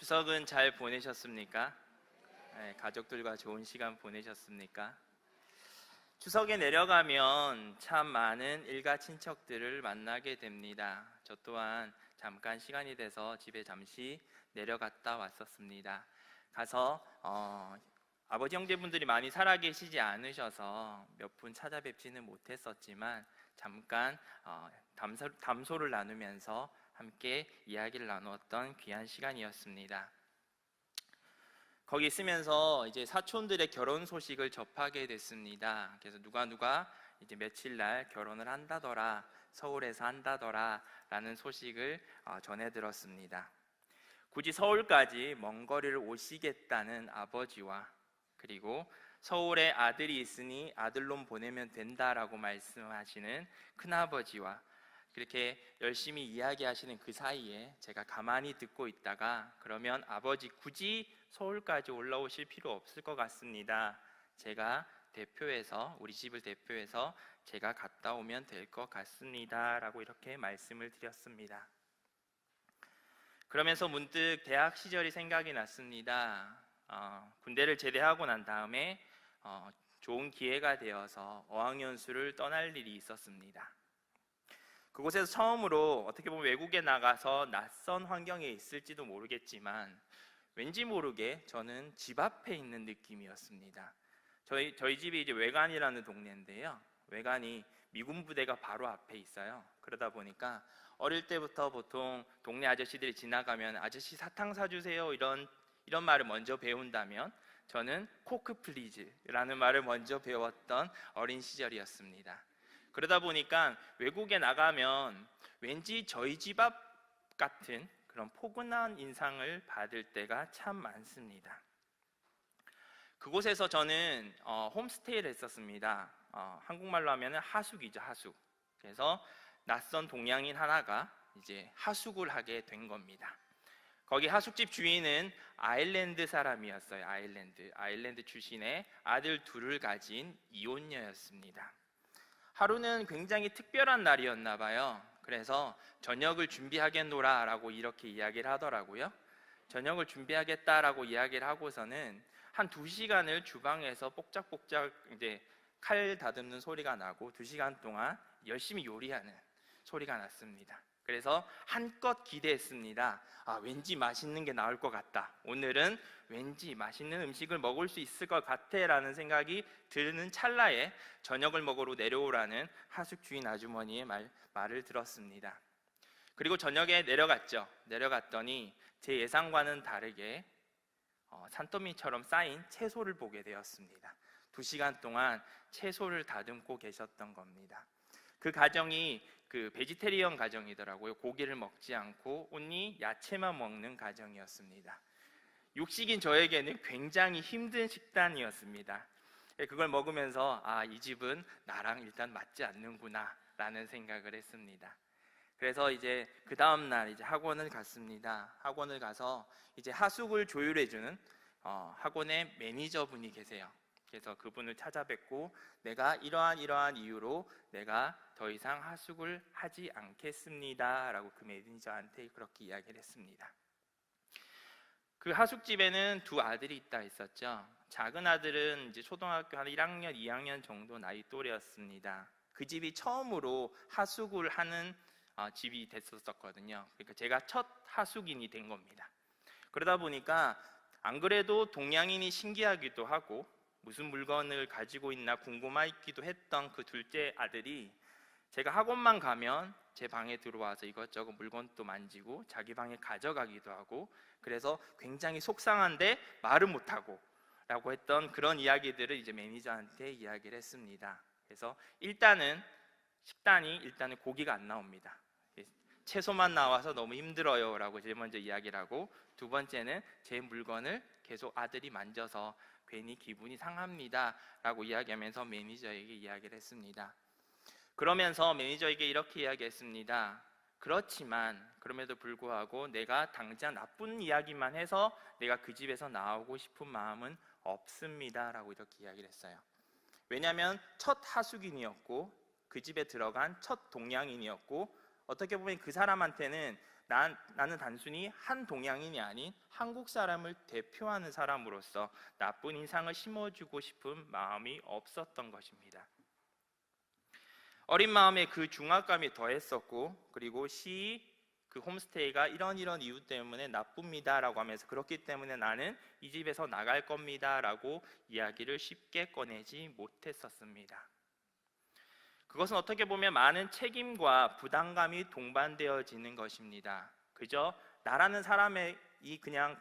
추석은 잘 보내셨습니까? 네, 가족들과 좋은 시간 보내셨습니까? 추석에 내려가면 참 많은 일가 친척들을 만나게 됩니다. 저 또한 잠깐 시간이 돼서 집에 잠시 내려갔다 왔었습니다. 가서 아버지 형제분들이 많이 살아계시지 않으셔서 몇 분 찾아뵙지는 못했었지만 잠깐 담소를 나누면서 함께 이야기를 나누었던 귀한 시간이었습니다. 거기 있으면서 이제 사촌들의 결혼 소식을 접하게 됐습니다. 그래서 누가 이제 며칠 날 결혼을 한다더라, 서울에서 한다더라 라는 소식을 전해 들었습니다. 굳이 서울까지 먼 거리를 오시겠다는 아버지와, 그리고 서울에 아들이 있으니 아들놈 보내면 된다라고 말씀하시는 큰아버지와 그렇게 열심히 이야기하시는 그 사이에 제가 가만히 듣고 있다가, 그러면 아버지 굳이 서울까지 올라오실 필요 없을 것 같습니다. 제가 우리 집을 대표해서 제가 갔다 오면 될 것 같습니다 라고 이렇게 말씀을 드렸습니다. 그러면서 문득 대학 시절이 생각이 났습니다. 군대를 제대하고 난 다음에 좋은 기회가 되어서 어학연수를 떠날 일이 있었습니다. 그곳에서 처음으로 어떻게 보면 외국에 나가서 낯선 환경에 있을지도 모르겠지만 왠지 모르게 저는 집 앞에 있는 느낌이었습니다. 저희 집이 이제 외관이라는 동네인데요. 외관이 미군 부대가 바로 앞에 있어요. 그러다 보니까 어릴 때부터 보통 동네 아저씨들이 지나가면 아저씨 사탕 사주세요 이런 말을 먼저 배운다면 저는 코크 플리즈라는 말을 먼저 배웠던 어린 시절이었습니다. 그러다 보니까 외국에 나가면 왠지 저희 집 앞 같은 그런 포근한 인상을 받을 때가 참 많습니다. 그곳에서 저는 홈스테이를 했었습니다. 한국말로 하면 하숙이죠, 하숙. 그래서 낯선 동양인 하나가 이제 하숙을 하게 된 겁니다. 거기 하숙집 주인은 아일랜드 사람이었어요. 아일랜드 출신의 아들 둘을 가진 이혼녀였습니다. 하루는 굉장히 특별한 날이었나 봐요. 그래서 저녁을 준비하겠노라 라고 이렇게 이야기를 하더라고요. 저녁을 준비하겠다라고 이야기를 하고서는 한 2시간을 주방에서 뽁짝뽁짝 이제 칼 다듬는 소리가 나고 2시간 동안 열심히 요리하는 소리가 났습니다. 그래서 한껏 기대했습니다. 왠지 맛있는 게 나올 것 같다. 오늘은 왠지 맛있는 음식을 먹을 수 있을 것 같아 라는 생각이 드는 찰나에 저녁을 먹으러 내려오라는 하숙 주인 아주머니의 말을 들었습니다. 그리고 저녁에 내려갔더니 제 예상과는 다르게 산더미처럼 쌓인 채소를 보게 되었습니다. 2시간 동안 채소를 다듬고 계셨던 겁니다. 그 가정이 베지테리언 가정이더라고요. 고기를 먹지 않고 온리 야채만 먹는 가정이었습니다. 육식인 저에게는 굉장히 힘든 식단이었습니다. 그걸 먹으면서 이 집은 나랑 일단 맞지 않는구나 라는 생각을 했습니다. 그래서 이제 그 다음 날 이제 학원을 갔습니다. 학원을 가서 이제 하숙을 조율해주는 학원의 매니저분이 계세요. 그래서 그분을 찾아뵙고 내가 이러한 이유로 내가 더 이상 하숙을 하지 않겠습니다 라고 그 매니저한테 그렇게 이야기를 했습니다. 그 하숙집에는 2 아들이 있다 했었죠. 작은 아들은 이제 초등학교 한 1학년, 2학년 정도 나이 또래였습니다. 그 집이 처음으로 하숙을 하는 집이 됐었거든요. 그러니까 제가 첫 하숙인이 된 겁니다. 그러다 보니까 안 그래도 동양인이 신기하기도 하고 무슨 물건을 가지고 있나 궁금하기도 했던 그 둘째 아들이 제가 학원만 가면 제 방에 들어와서 이것저것 물건도 만지고 자기 방에 가져가기도 하고, 그래서 굉장히 속상한데 말은 못하고 라고 했던 그런 이야기들을 이제 매니저한테 이야기를 했습니다. 그래서 일단은 고기가 안 나옵니다. 채소만 나와서 너무 힘들어요 라고 제일 먼저 이야기를 하고, 2번째는 제 물건을 계속 아들이 만져서 괜히 기분이 상합니다 라고 이야기하면서 매니저에게 이야기를 했습니다. 그러면서 매니저에게 이렇게 이야기했습니다. 그렇지만 그럼에도 불구하고 내가 당장 나쁜 이야기만 해서 내가 그 집에서 나오고 싶은 마음은 없습니다 라고 이렇게 이야기를 했어요. 왜냐하면 첫 하숙인이었고 그 집에 들어간 첫 동양인이었고, 어떻게 보면 그 사람한테는 나는 단순히 한 동양인이 아닌 한국 사람을 대표하는 사람으로서 나쁜 인상을 심어주고 싶은 마음이 없었던 것입니다. 어린 마음에 그 중압감이 더했었고, 그리고 그 홈스테이가 이런 이유 때문에 나쁩니다 라고 하면서, 그렇기 때문에 나는 이 집에서 나갈 겁니다 라고 이야기를 쉽게 꺼내지 못했었습니다. 그것은 어떻게 보면 많은 책임과 부담감이 동반되어지는 것입니다. 그저 나라는 사람이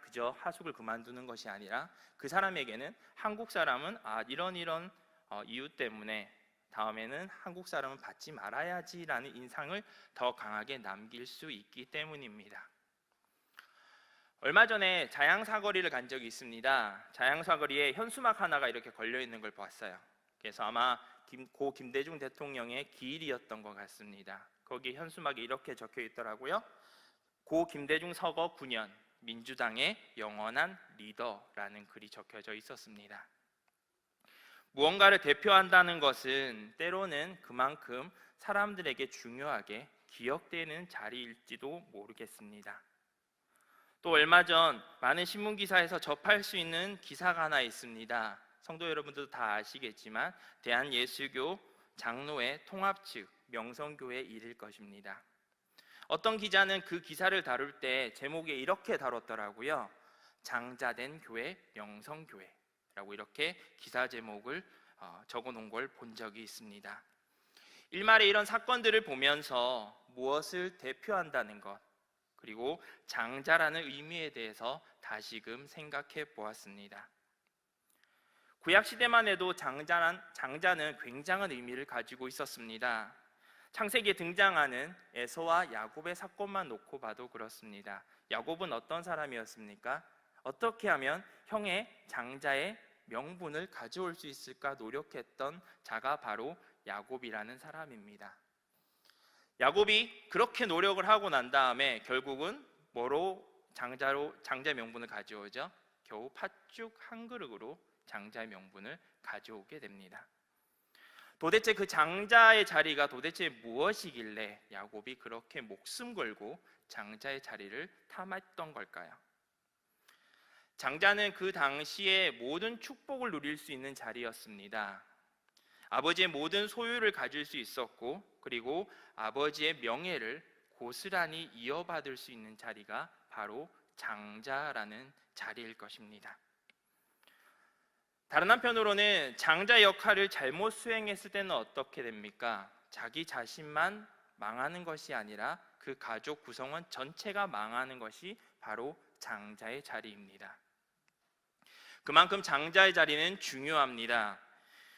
그저 하숙을 그만두는 것이 아니라, 그 사람에게는 한국 사람은 이런 이유 때문에 다음에는 한국 사람은 받지 말아야지라는 인상을 더 강하게 남길 수 있기 때문입니다. 얼마 전에 자양사거리를 간 적이 있습니다. 자양사거리에 현수막 하나가 이렇게 걸려 있는 걸 봤어요. 그래서 아마 고 김대중 대통령의 기일이었던 것 같습니다. 거기 현수막에 이렇게 적혀 있더라고요. 고 김대중 서거 9년 민주당의 영원한 리더라는 글이 적혀져 있었습니다. 무언가를 대표한다는 것은 때로는 그만큼 사람들에게 중요하게 기억되는 자리일지도 모르겠습니다. 또 얼마 전 많은 신문기사에서 접할 수 있는 기사가 하나 있습니다. 성도 여러분들도 다 아시겠지만 대한예수교 장로회 통합 측 명성교회 일일 것입니다. 어떤 기자는 그 기사를 다룰 때 제목에 이렇게 다뤘더라고요. 장자된 교회 명성교회라고 이렇게 기사 제목을 적어놓은 걸 본 적이 있습니다. 일말에 이런 사건들을 보면서 무엇을 대표한다는 것, 그리고 장자라는 의미에 대해서 다시금 생각해 보았습니다. 구약시대만 해도 장자는 굉장한 의미를 가지고 있었습니다. 창세기에 등장하는 에서와 야곱의 사건만 놓고 봐도 그렇습니다. 야곱은 어떤 사람이었습니까? 어떻게 하면 형의 장자의 명분을 가져올 수 있을까 노력했던 자가 바로 야곱이라는 사람입니다. 야곱이 그렇게 노력을 하고 난 다음에 결국은 뭐로 장자의 명분을 가져오죠? 겨우 팥죽 한 그릇으로 장자의 명분을 가져오게 됩니다. 도대체 그 장자의 자리가 도대체 무엇이길래 야곱이 그렇게 목숨 걸고 장자의 자리를 탐했던 걸까요? 장자는 그 당시에 모든 축복을 누릴 수 있는 자리였습니다. 아버지의 모든 소유를 가질 수 있었고, 그리고 아버지의 명예를 고스란히 이어받을 수 있는 자리가 바로 장자라는 자리일 것입니다. 다른 한편으로는 장자의 역할을 잘못 수행했을 때는 어떻게 됩니까? 자기 자신만 망하는 것이 아니라 그 가족 구성원 전체가 망하는 것이 바로 장자의 자리입니다. 그만큼 장자의 자리는 중요합니다.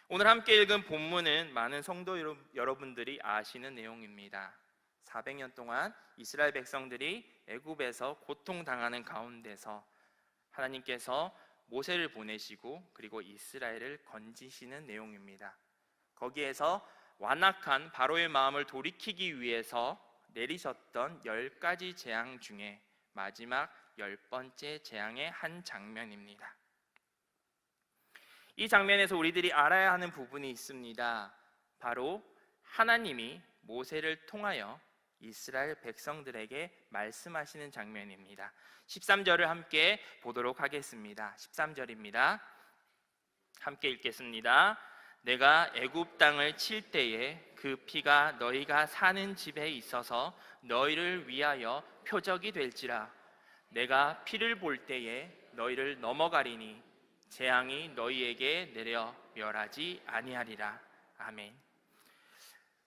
오늘 함께 읽은 본문은 많은 성도 여러분들이 아시는 내용입니다. 400년 동안 이스라엘 백성들이 애굽에서 고통당하는 가운데서 하나님께서 모세를 보내시고 그리고 이스라엘을 건지시는 내용입니다. 거기에서 완악한 바로의 마음을 돌이키기 위해서 내리셨던 10가지 재앙 중에 마지막 10번째 재앙의 한 장면입니다. 이 장면에서 우리들이 알아야 하는 부분이 있습니다. 바로 하나님이 모세를 통하여 이스라엘 백성들에게 말씀하시는 장면입니다. 13절을 함께 보도록 하겠습니다. 13절입니다. 함께 읽겠습니다. 내가 애굽 땅을 칠 때에 그 피가 너희가 사는 집에 있어서 너희를 위하여 표적이 될지라. 내가 피를 볼 때에 너희를 넘어가리니 재앙이 너희에게 내려 멸하지 아니하리라. 아멘.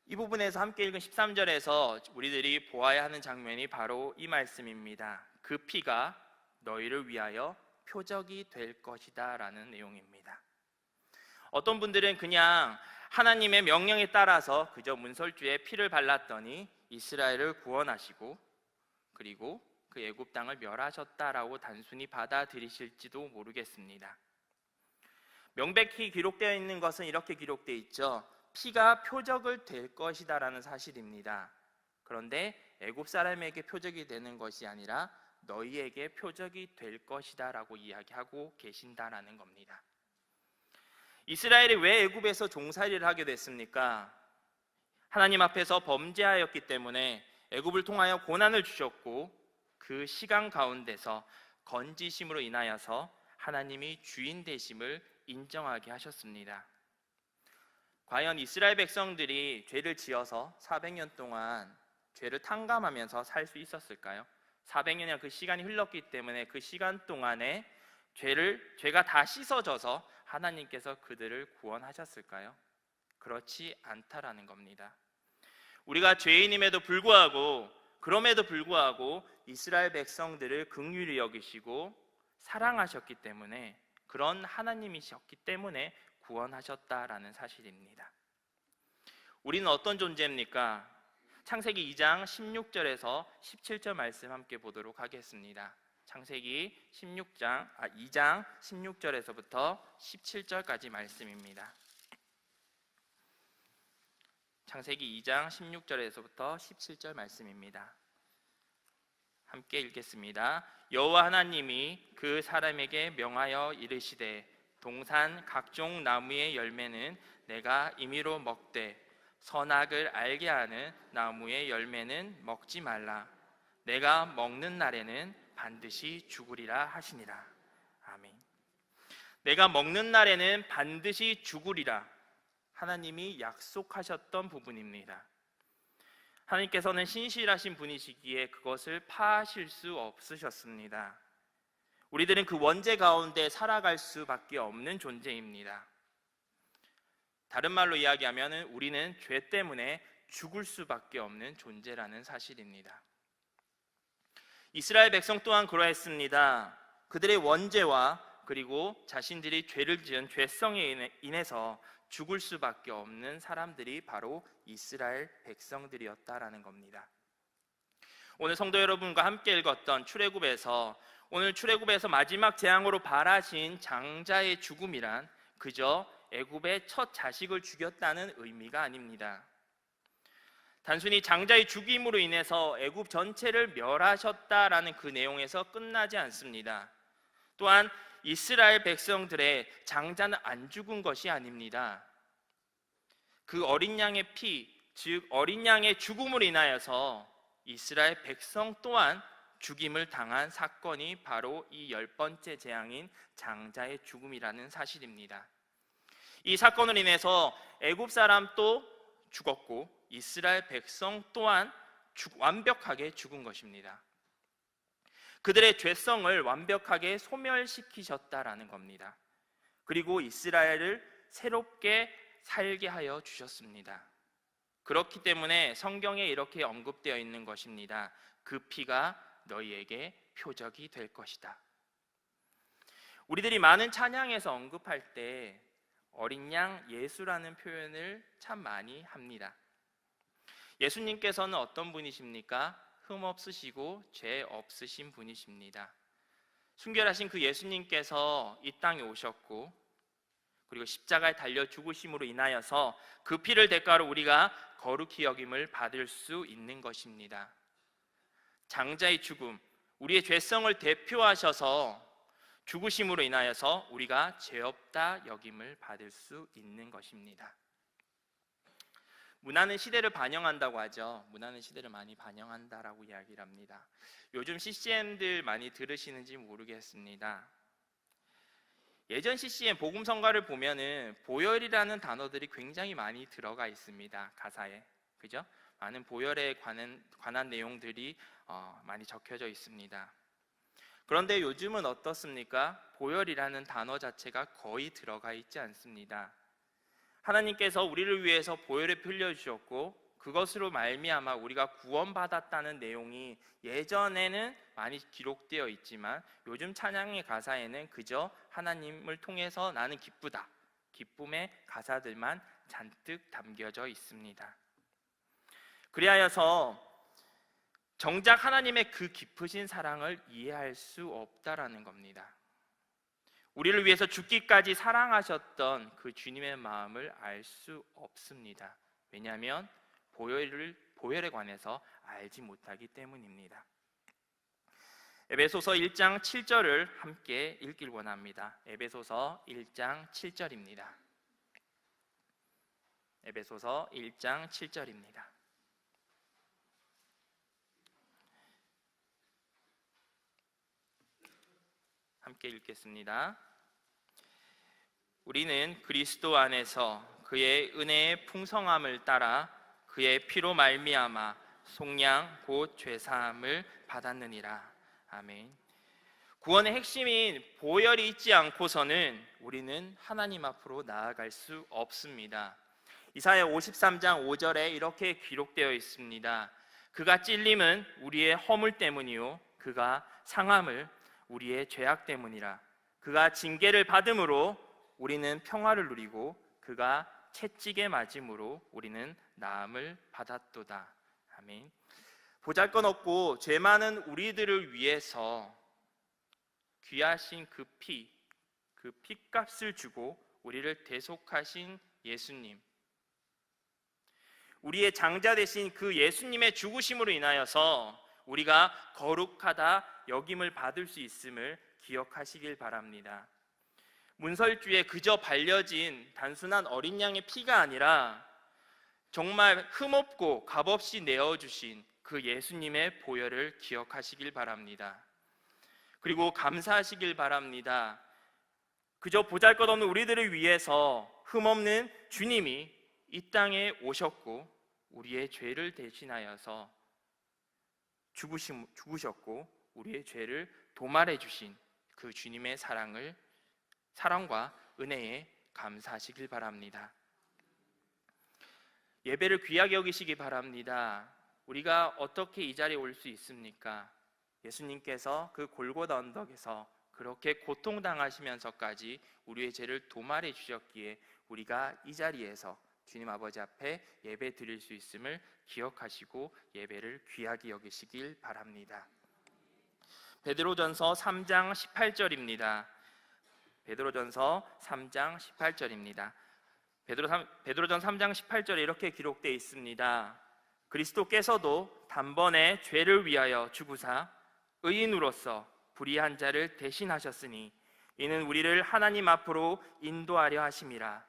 이 부분에서 함께 읽은 13절에서 우리들이 보아야 하는 장면이 바로 이 말씀입니다. 그 피가 너희를 위하여 표적이 될 것이다 라는 내용입니다. 어떤 분들은 그냥 하나님의 명령에 따라서 그저 문설주에 피를 발랐더니 이스라엘을 구원하시고 그리고 그 애굽 땅을 멸하셨다라고 단순히 받아들이실지도 모르겠습니다. 명백히 기록되어 있는 것은 이렇게 기록되어 있죠. 피가 표적을 될 것이다 라는 사실입니다. 그런데 애굽 사람에게 표적이 되는 것이 아니라 너희에게 표적이 될 것이다 라고 이야기하고 계신다라는 겁니다. 이스라엘이 왜 애굽에서 종살이를 하게 됐습니까? 하나님 앞에서 범죄하였기 때문에 애굽을 통하여 고난을 주셨고 그 시간 가운데서 건지심으로 인하여서 하나님이 주인 되심을 인정하게 하셨습니다. 과연 이스라엘 백성들이 죄를 지어서 400년 동안 죄를 탕감하면서 살 수 있었을까요? 400년이나 그 시간이 흘렀기 때문에 그 시간 동안에 죄가 다 씻어져서 하나님께서 그들을 구원하셨을까요? 그렇지 않다라는 겁니다. 우리가 죄인임에도 불구하고, 그럼에도 불구하고 이스라엘 백성들을 긍휼히 여기시고 사랑하셨기 때문에, 그런 하나님이셨기 때문에 구원하셨다라는 사실입니다. 우리는 어떤 존재입니까? 창세기 2장 16절에서 17절 말씀 함께 보도록 하겠습니다. 창세기 2장 16절에서부터 17절까지 말씀입니다. 창세기 2장 16절에서부터 17절 말씀입니다. 함께 읽겠습니다. 여호와 하나님이 그 사람에게 명하여 이르시되 동산 각종 나무의 열매는 내가 임의로 먹되 선악을 알게 하는 나무의 열매는 먹지 말라. 내가 먹는 날에는 반드시 죽으리라 하시니라. 아멘. 내가 먹는 날에는 반드시 죽으리라. 하나님이 약속하셨던 부분입니다. 하나님께서는 신실하신 분이시기에 그것을 파하실 수 없으셨습니다. 우리들은 그 원죄 가운데 살아갈 수밖에 없는 존재입니다. 다른 말로 이야기하면 우리는 죄 때문에 죽을 수밖에 없는 존재라는 사실입니다. 이스라엘 백성 또한 그러했습니다. 그들의 원죄와 그리고 자신들이 죄를 지은 죄성에 인해서 죽을 수밖에 없는 사람들이 바로 이스라엘 백성들이었다라는 겁니다. 오늘 성도 여러분과 함께 읽었던 출애굽에서, 오늘 출애굽에서 마지막 재앙으로 발하신 장자의 죽음이란 그저 애굽의 첫 자식을 죽였다는 의미가 아닙니다. 단순히 장자의 죽임으로 인해서 애굽 전체를 멸하셨다라는 그 내용에서 끝나지 않습니다. 또한 이스라엘 백성들의 장자는 안 죽은 것이 아닙니다. 그 어린 양의 피, 즉 어린 양의 죽음으로 인하여서 이스라엘 백성 또한 죽임을 당한 사건이 바로 이 10번째 재앙인 장자의 죽음이라는 사실입니다. 이 사건으로 인해서 애굽 사람도 죽었고 이스라엘 백성 또한 완벽하게 죽은 것입니다. 그들의 죄성을 완벽하게 소멸시키셨다라는 겁니다. 그리고 이스라엘을 새롭게 살게 하여 주셨습니다. 그렇기 때문에 성경에 이렇게 언급되어 있는 것입니다. 그 피가 너희에게 표적이 될 것이다. 우리들이 많은 찬양에서 언급할 때 어린 양 예수라는 표현을 참 많이 합니다. 예수님께서는 어떤 분이십니까? 흠 없으시고 죄 없으신 분이십니다. 순결하신 그 예수님께서 이 땅에 오셨고 그리고 십자가에 달려 죽으심으로 인하여서 그 피를 대가로 우리가 거룩히 여김을 받을 수 있는 것입니다. 장자의 죽음, 우리의 죄성을 대표하셔서 죽으심으로 인하여서 우리가 죄 없다 여김을 받을 수 있는 것입니다. 문화는 시대를 반영한다고 하죠. 문화는 시대를 많이 반영한다라고 이야기를 합니다. 요즘 CCM들 많이 들으시는지 모르겠습니다. 예전 CCM 복음성가를 보면은 보혈이라는 단어들이 굉장히 많이 들어가 있습니다. 가사에, 그죠? 많은 보혈에 관한 내용들이 많이 적혀져 있습니다. 그런데 요즘은 어떻습니까? 보혈이라는 단어 자체가 거의 들어가 있지 않습니다. 하나님께서 우리를 위해서 보혈을 흘려주셨고 그것으로 말미암아 우리가 구원받았다는 내용이 예전에는 많이 기록되어 있지만 요즘 찬양의 가사에는 그저 하나님을 통해서 나는 기쁘다, 기쁨의 가사들만 잔뜩 담겨져 있습니다. 그리하여서 정작 하나님의 그 깊으신 사랑을 이해할 수 없다라는 겁니다. 우리를 위해서 죽기까지 사랑하셨던 그 주님의 마음을 알 수 없습니다. 왜냐하면 보혈에 관해서 알지 못하기 때문입니다. 에베소서 1장 7절을 함께 읽길 원합니다. 에베소서 1장 7절입니다. 에베소서 1장 7절입니다. 함께 읽겠습니다. 우리는 그리스도 안에서 그의 은혜의 풍성함을 따라 그의 피로 말미암아 속량 곧 죄사함을 받았느니라. 아멘. 구원의 핵심인 보혈이 있지 않고서는 우리는 하나님 앞으로 나아갈 수 없습니다. 이사야 53장 5절에 이렇게 기록되어 있습니다. 그가 찔림은 우리의 허물 때문이요 그가 상함을 우리의 죄악 때문이라. 그가 징계를 받음으로 우리는 평화를 누리고 그가 채찍에 맞음으로 우리는 나음을 받았도다. 아멘. 보잘것없고 죄 많은 우리들을 위해서 귀하신 그 피값을 주고 우리를 대속하신 예수님, 우리의 장자 되신 그 예수님의 죽으심으로 인하여서 우리가 거룩하다 여김을 받을 수 있음을 기억하시길 바랍니다. 문설주에 그저 발려진 단순한 어린 양의 피가 아니라 정말 흠없고 값없이 내어주신 그 예수님의 보혈을 기억하시길 바랍니다. 그리고 감사하시길 바랍니다. 그저 보잘것없는 우리들을 위해서 흠없는 주님이 이 땅에 오셨고 우리의 죄를 대신하여서 죽으셨고 우리의 죄를 도말해 주신 그 주님의 사랑과 은혜에 감사하시길 바랍니다. 예배를 귀하게 여기시기 바랍니다. 우리가 어떻게 이 자리에 올 수 있습니까? 예수님께서 그 골고다 언덕에서 그렇게 고통당하시면서까지 우리의 죄를 도말해 주셨기에 우리가 이 자리에서 주님 아버지 앞에 예배 드릴 수 있음을 기억하시고 예배를 귀하게 여기시길 바랍니다. 베드로전서 3장 18절입니다. 베드로전서 3장 18절입니다. 베드로전 3장 18절에 이렇게 기록되어 있습니다. 그리스도께서도 단번에 죄를 위하여 죽으사 의인으로서 불의한 자를 대신하셨으니 이는 우리를 하나님 앞으로 인도하려 하심이라.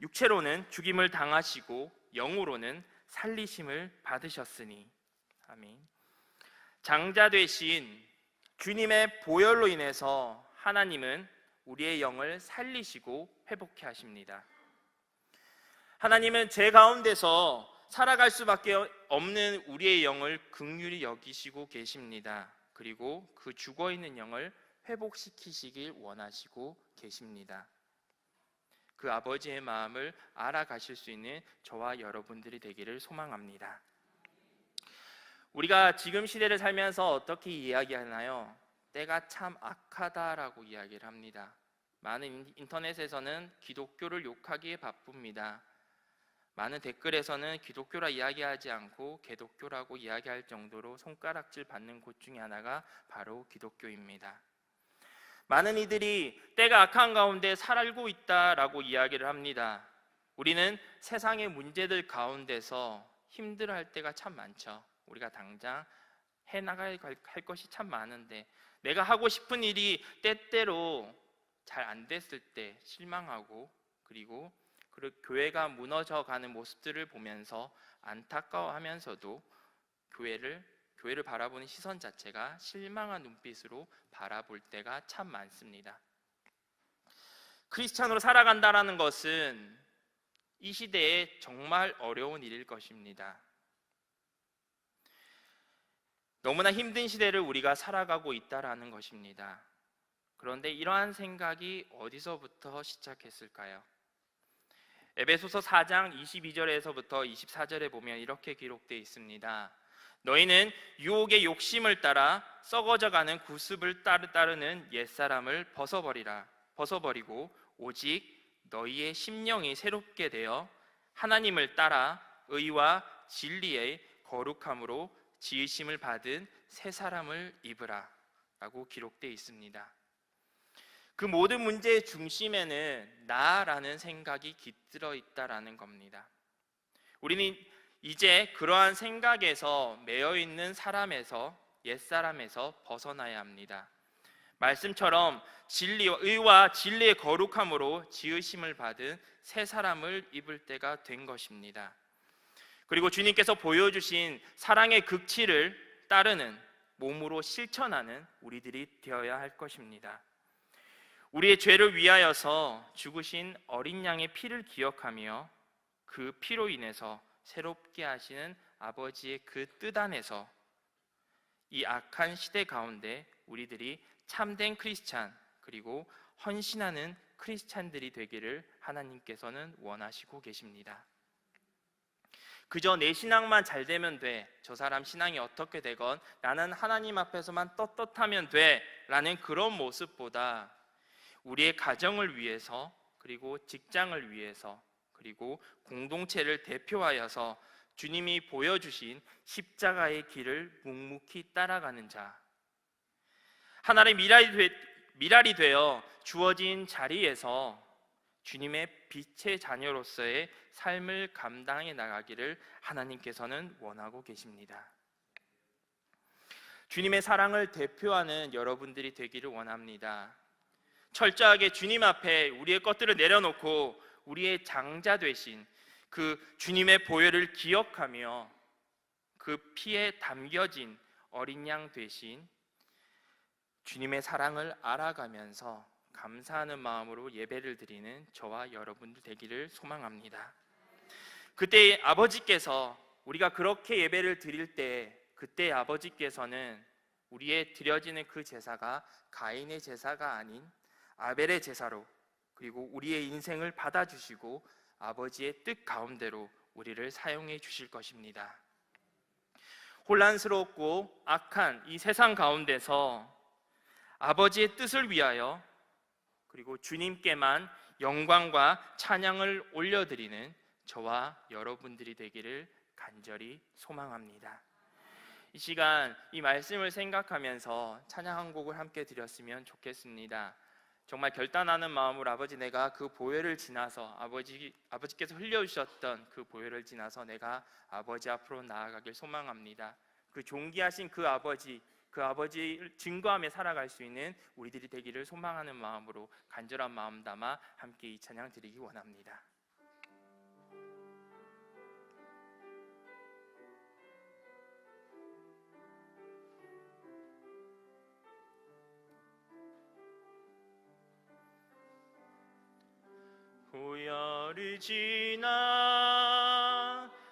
육체로는 죽임을 당하시고 영으로는 살리심을 받으셨으니. 아멘. 장자 되신 주님의 보혈로 인해서 하나님은 우리의 영을 살리시고 회복케 하십니다. 하나님은 죄 가운데서 살아갈 수밖에 없는 우리의 영을 긍휼히 여기시고 계십니다. 그리고 그 죽어있는 영을 회복시키시길 원하시고 계십니다. 그 아버지의 마음을 알아가실 수 있는 저와 여러분들이 되기를 소망합니다. 우리가 지금 시대를 살면서 어떻게 이야기하나요? 때가 참 악하다라고 이야기를 합니다. 많은 인터넷에서는 기독교를 욕하기에 바쁩니다. 많은 댓글에서는 기독교라 이야기하지 않고 개독교라고 이야기할 정도로 손가락질 받는 곳 중에 하나가 바로 기독교입니다. 많은 이들이 때가 악한 가운데 살고 있다라고 이야기를 합니다. 우리는 세상의 문제들 가운데서 힘들어할 때가 참 많죠. 우리가 당장 해나갈 할 것이 참 많은데 내가 하고 싶은 일이 때때로 잘 안 됐을 때 실망하고 그리고 교회가 무너져가는 모습들을 보면서 안타까워하면서도 교회를 바라보는 시선 자체가 실망한 눈빛으로 바라볼 때가 참 많습니다. 크리스찬으로 살아간다는 것은 이 시대에 정말 어려운 일일 것입니다. 너무나 힘든 시대를 우리가 살아가고 있다는 것입니다. 그런데 이러한 생각이 어디서부터 시작했을까요? 에베소서 4장 22절에서부터 24절에 보면 이렇게 기록되어 있습니다. 너희는 유혹의 욕심을 따라 썩어져가는 구습을 따르는 옛사람을 벗어버리고 오직 너희의 심령이 새롭게 되어 하나님을 따라 의와 진리의 거룩함으로 지으심을 받은 새 사람을 입으라 라고 기록되어 있습니다. 그 모든 문제의 중심에는 나라는 생각이 깃들어 있다라는 겁니다. 우리는 이제 그러한 생각에서 매여 있는 옛사람에서 벗어나야 합니다. 말씀처럼 의와 진리의 거룩함으로 지으심을 받은 새 사람을 입을 때가 된 것입니다. 그리고 주님께서 보여주신 사랑의 극치를 따르는 몸으로 실천하는 우리들이 되어야 할 것입니다. 우리의 죄를 위하여서 죽으신 어린 양의 피를 기억하며 그 피로 인해서 새롭게 하시는 아버지의 그 뜻 안에서 이 악한 시대 가운데 우리들이 참된 크리스찬 그리고 헌신하는 크리스찬들이 되기를 하나님께서는 원하시고 계십니다. 그저 내 신앙만 잘 되면 돼, 저 사람 신앙이 어떻게 되건 나는 하나님 앞에서만 떳떳하면 돼 라는 그런 모습보다 우리의 가정을 위해서, 그리고 직장을 위해서, 그리고 공동체를 대표하여서 주님이 보여주신 십자가의 길을 묵묵히 따라가는 자, 하나의 미랄이 되어 주어진 자리에서 주님의 빛의 자녀로서의 삶을 감당해 나가기를 하나님께서는 원하고 계십니다. 주님의 사랑을 대표하는 여러분들이 되기를 원합니다. 철저하게 주님 앞에 우리의 것들을 내려놓고 우리의 장자 되신 그 주님의 보혈을 기억하며 그 피에 담겨진 어린 양 되신 주님의 사랑을 알아가면서 감사하는 마음으로 예배를 드리는 저와 여러분들 되기를 소망합니다. 그때 아버지께서, 우리가 그렇게 예배를 드릴 때 그때 아버지께서는 우리의 드려지는 그 제사가 가인의 제사가 아닌 아벨의 제사로, 그리고 우리의 인생을 받아주시고 아버지의 뜻 가운데로 우리를 사용해 주실 것입니다. 혼란스럽고 악한 이 세상 가운데서 아버지의 뜻을 위하여, 그리고 주님께만 영광과 찬양을 올려드리는 저와 여러분들이 되기를 간절히 소망합니다. 이 시간 이 말씀을 생각하면서 찬양 한 곡을 함께 드렸으면 좋겠습니다. 정말 결단하는 마음으로 아버지, 내가 그 보혈을 지나서 아버지께서 흘려주셨던 그 보혈을 지나서 내가 아버지 앞으로 나아가길 소망합니다. 그 존귀하신 그 아버지를 증거하며 살아갈 수 있는 우리들이 되기를 소망하는 마음으로 간절한 마음 담아 함께 이 찬양 드리기 원합니다. 보혈을 지나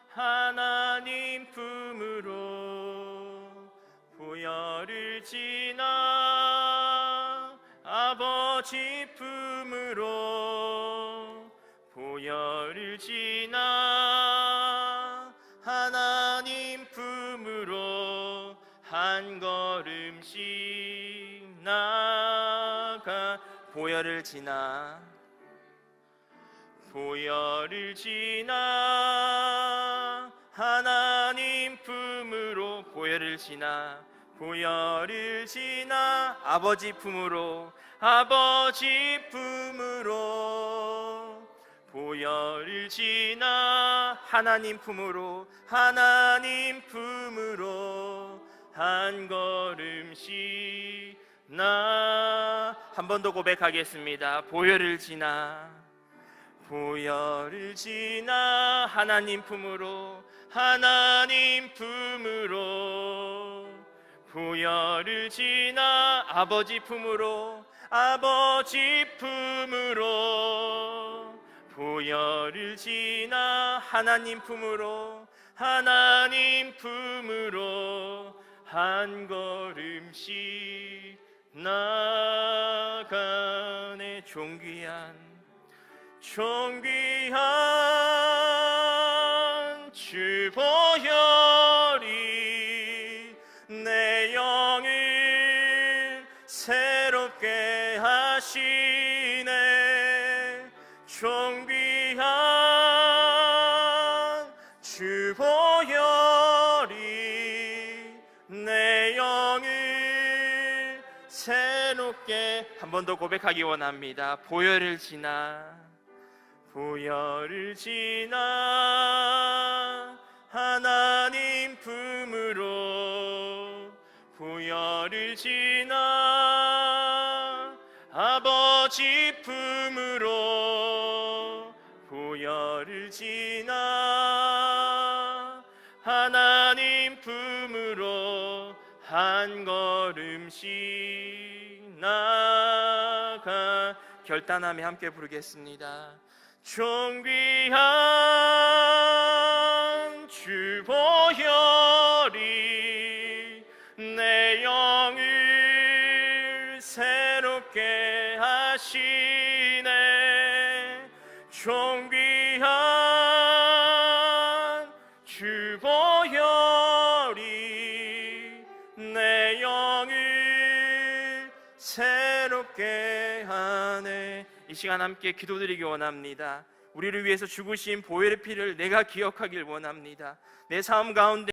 하나님 품으로, 보혈을 지나 아버지 품으로, 보혈을 지나 하나님 품으로 한 걸음씩 나가. 보혈을 지나, 보혈을 지나 하나님 품으로, 보혈을 지나, 보혈을 지나 아버지 품으로, 아버지 품으로, 보혈을 지나 하나님 품으로, 하나님 품으로 한 걸음씩 나. 한 번 더 고백하겠습니다. 보혈을 지나, 보혈을 지나 하나님 품으로, 하나님 품으로, 보혈을 지나 아버지 품으로, 아버지 품으로, 보혈을 지나 하나님 품으로, 하나님 품으로 한 걸음씩 나가네. 존귀한 주 보혈이 내 영을 새롭게 하시네. 존귀한 주 보혈이 내 영을 새롭게. 한 번 더 고백하기 원합니다. 보혈을 지나, 보혈을 지나 하나님 품으로, 보혈을 지나 아버지 품으로, 보혈을 지나 하나님 품으로 한 나가. 결단하며 함께 부르겠습니다. 존귀한 주 보혈이 내 영을 새롭게 하시네. 존귀한 주 보혈이 내 영을 새롭게 하네. 이 시간 함께 기도드리기 원합니다. 우리를 위해서 죽으신 보혈의 피를 내가 기억하길 원합니다. 내 삶 가운데